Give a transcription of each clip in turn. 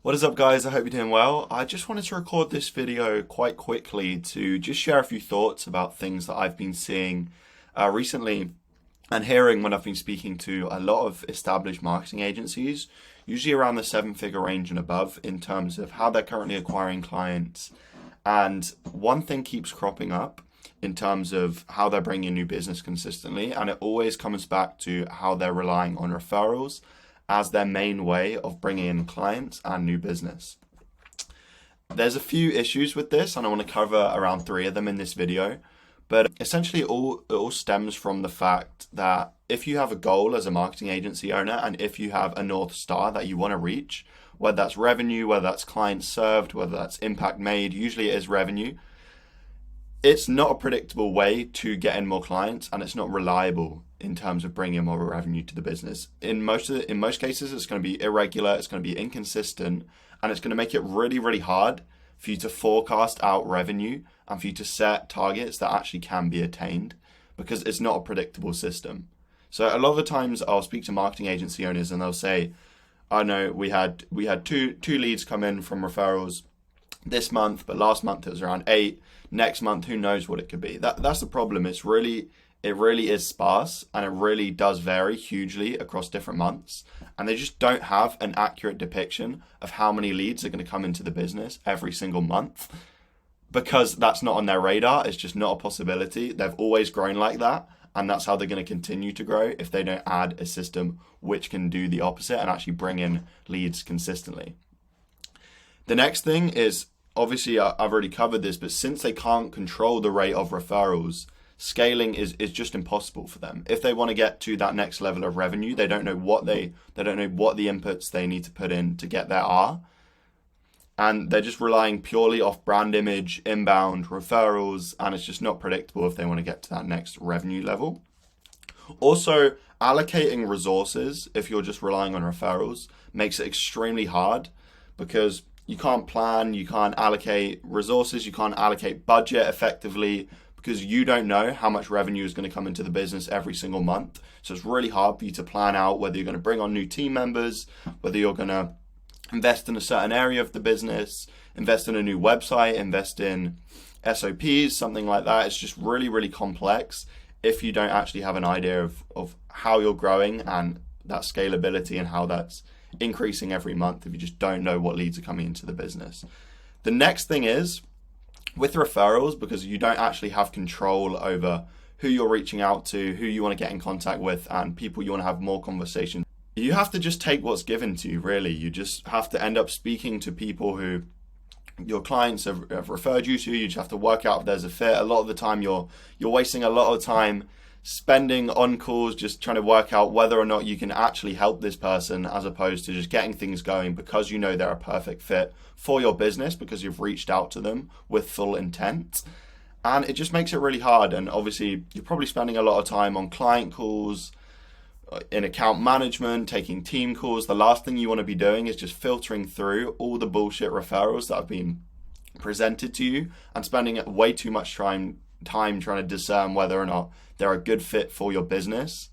What is up, guys? I hope you're doing well. I just wanted to record this video quite quickly to just share a few thoughts about things that I've been seeing recently and hearing when I've been speaking to a lot of established marketing agencies, usually around the seven-figure range and above, in terms of how they're currently acquiring clients. And one thing keeps cropping up in terms of how they're bringing in new business consistently, and it always comes back to how they're relying on referrals as their main way of bringing in clients and new business. There's a few issues with this, and I want to cover around three of them in this video. But essentially, it all stems from the fact that if you have a goal as a marketing agency owner, and if you have a North Star that you want to reach, whether that's revenue, whether that's clients served, whether that's impact made, usually it is revenue, it's not a predictable way to get in more clients, and it's not reliable in terms of bringing more revenue to the business. In most cases, it's going to be irregular, it's going to be inconsistent, and it's going to make it really, really hard for you to forecast out revenue and for you to set targets that actually can be attained, because it's not a predictable system. So a lot of the times I'll speak to marketing agency owners and they'll say, "I know we had two leads come in from referrals this month, but last month it was around 8. Next month, who knows what it could be." That's the problem. It really is sparse, and it really does vary hugely across different months. And they just don't have an accurate depiction of how many leads are going to come into the business every single month, because that's not on their radar. It's just not a possibility. They've always grown like that, and that's how they're going to continue to grow if they don't add a system which can do the opposite and actually bring in leads consistently. The next thing is, obviously, I've already covered this, but since they can't control the rate of referrals, scaling is just impossible for them. If they want to get to that next level of revenue, they don't know what the inputs they need to put in to get there are. And they're just relying purely off brand image, inbound, referrals, and it's just not predictable if they want to get to that next revenue level. Also, allocating resources, if you're just relying on referrals, makes it extremely hard, because you can't plan, you can't allocate resources, you can't allocate budget effectively, because you don't know how much revenue is going to come into the business every single month. So it's really hard for you to plan out whether you're going to bring on new team members, whether you're going to invest in a certain area of the business, invest in a new website, invest in SOPs, something like that. It's just really, really complex if you don't actually have an idea of how you're growing and that scalability and how that's increasing every month, if you just don't know what leads are coming into the business. The next thing is, with referrals, because you don't actually have control over who you're reaching out to, who you want to get in contact with, and people you want to have more conversations, you have to just take what's given to you, really. You just have to end up speaking to people who your clients have referred you to. You just have to work out if there's a fit. A lot of the time you're wasting a lot of time spending on calls just trying to work out whether or not you can actually help this person, as opposed to just getting things going because you know they're a perfect fit for your business, because you've reached out to them with full intent. And it just makes it really hard. And obviously you're probably spending a lot of time on client calls, in account management, taking team calls. The last thing you want to be doing is just filtering through all the bullshit referrals that have been presented to you and spending way too much time trying to discern whether or not they're a good fit for your business,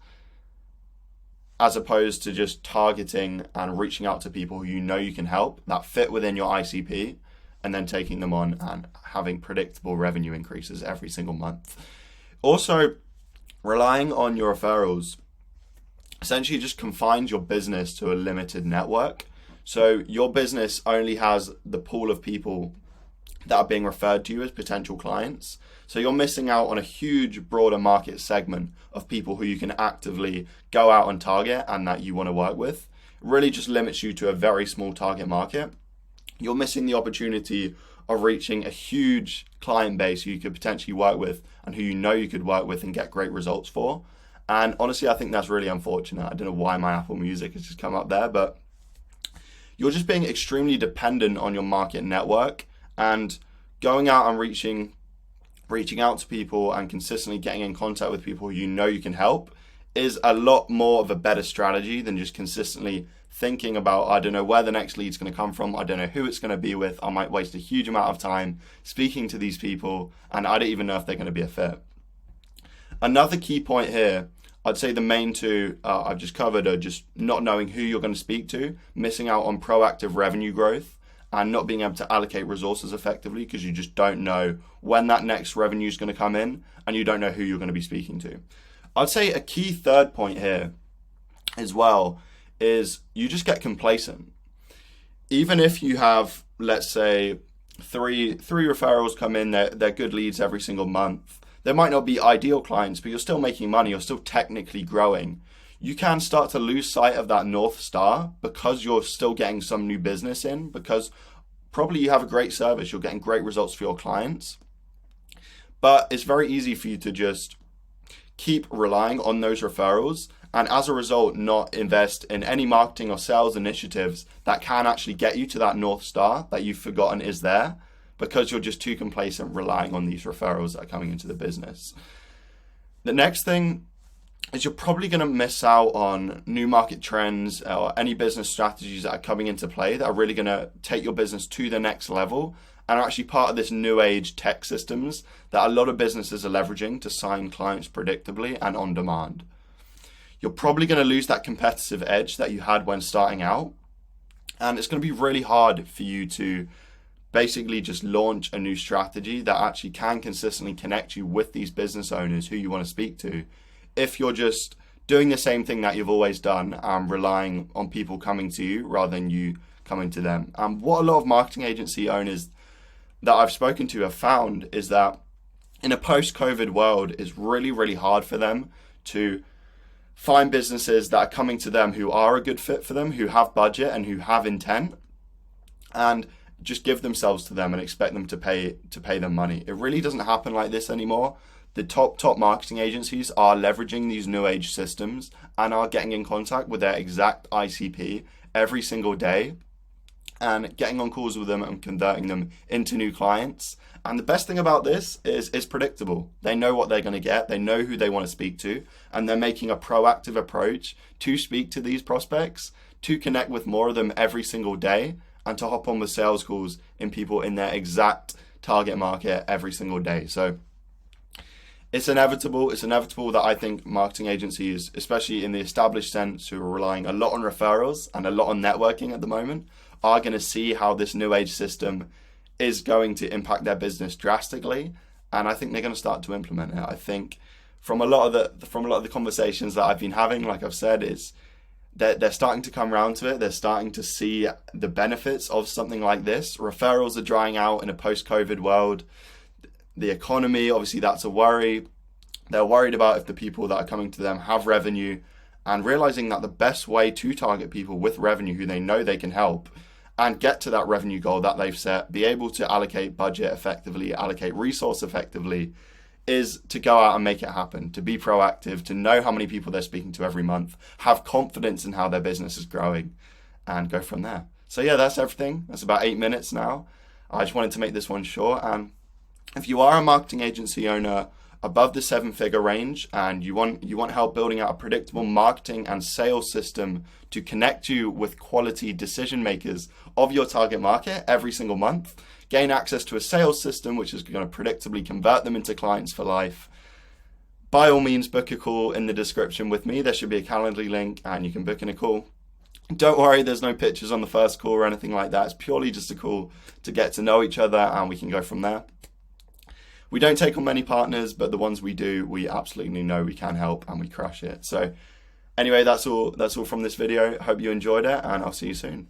as opposed to just targeting and reaching out to people who you know you can help, that fit within your ICP, and then taking them on and having predictable revenue increases every single month. Also, relying on your referrals essentially just confines your business to a limited network. So your business only has the pool of people that are being referred to you as potential clients. So you're missing out on a huge broader market segment of people who you can actively go out and target and that you want to work with. It really just limits you to a very small target market. You're missing the opportunity of reaching a huge client base who you could potentially work with and who you know you could work with and get great results for. And honestly, I think that's really unfortunate. I don't know why my Apple Music has just come up there, but you're just being extremely dependent on your market network, and going out and reaching out to people and consistently getting in contact with people who you know you can help is a lot more of a better strategy than just consistently thinking about, I don't know where the next lead's going to come from, I don't know who it's going to be with, I might waste a huge amount of time speaking to these people and I don't even know if they're going to be a fit. Another key point here, I'd say the main two I've just covered are just not knowing who you're going to speak to, missing out on proactive revenue growth, and not being able to allocate resources effectively because you just don't know when that next revenue is going to come in and you don't know who you're going to be speaking to. I'd say a key third point here as well is you just get complacent. Even if you have, let's say, three referrals come in, they're good leads every single month. They might not be ideal clients, but you're still making money, you're still technically growing. You can start to lose sight of that North Star because you're still getting some new business in, because probably you have a great service, you're getting great results for your clients. But it's very easy for you to just keep relying on those referrals and as a result not invest in any marketing or sales initiatives that can actually get you to that North Star that you've forgotten is there, because you're just too complacent relying on these referrals that are coming into the business. The next thing is you're probably going to miss out on new market trends or any business strategies that are coming into play that are really going to take your business to the next level and are actually part of this new age tech systems that a lot of businesses are leveraging to sign clients predictably and on demand. You're probably going to lose that competitive edge that you had when starting out, and it's going to be really hard for you to basically just launch a new strategy that actually can consistently connect you with these business owners who you want to speak to if you're just doing the same thing that you've always done and relying on people coming to you rather than you coming to them. And what a lot of marketing agency owners that I've spoken to have found is that in a post-COVID world, it's really, really hard for them to find businesses that are coming to them who are a good fit for them, who have budget and who have intent, and just give themselves to them and expect them to pay them money. It really doesn't happen like this anymore. The top marketing agencies are leveraging these new age systems and are getting in contact with their exact ICP every single day and getting on calls with them and converting them into new clients. And the best thing about this is it's predictable. They know what they're going to get. They know who they want to speak to, and they're making a proactive approach to speak to these prospects, to connect with more of them every single day, and to hop on with sales calls in people in their exact target market every single day. So it's inevitable that I think marketing agencies, especially in the established sense, who are relying a lot on referrals and a lot on networking at the moment, are going to see how this new age system is going to impact their business drastically, and I think they're going to start to implement it. I think from a lot of the conversations that I've been having, like I've said, is they're starting to come around to it. They're starting to see the benefits of something like this. Referrals are drying out in a post-COVID world. The economy, obviously, that's a worry. They're worried about if the people that are coming to them have revenue, and realizing that the best way to target people with revenue who they know they can help and get to that revenue goal that they've set, be able to allocate budget effectively, allocate resource effectively, is to go out and make it happen, to be proactive, to know how many people they're speaking to every month, have confidence in how their business is growing, and go from there. So yeah, that's everything. That's about 8 minutes now. I just wanted to make this one short. And if you are a marketing agency owner above the 7-figure range and you want help building out a predictable marketing and sales system to connect you with quality decision makers of your target market every single month, gain access to a sales system which is going to predictably convert them into clients for life, by all means book a call in the description with me. There should be a Calendly link and you can book in a call. Don't worry, there's no pictures on the first call or anything like that. It's purely just a call to get to know each other and we can go from there. We don't take on many partners, but the ones we do, we absolutely know we can help and we crush it. So anyway, that's all from this video. Hope you enjoyed it, and I'll see you soon.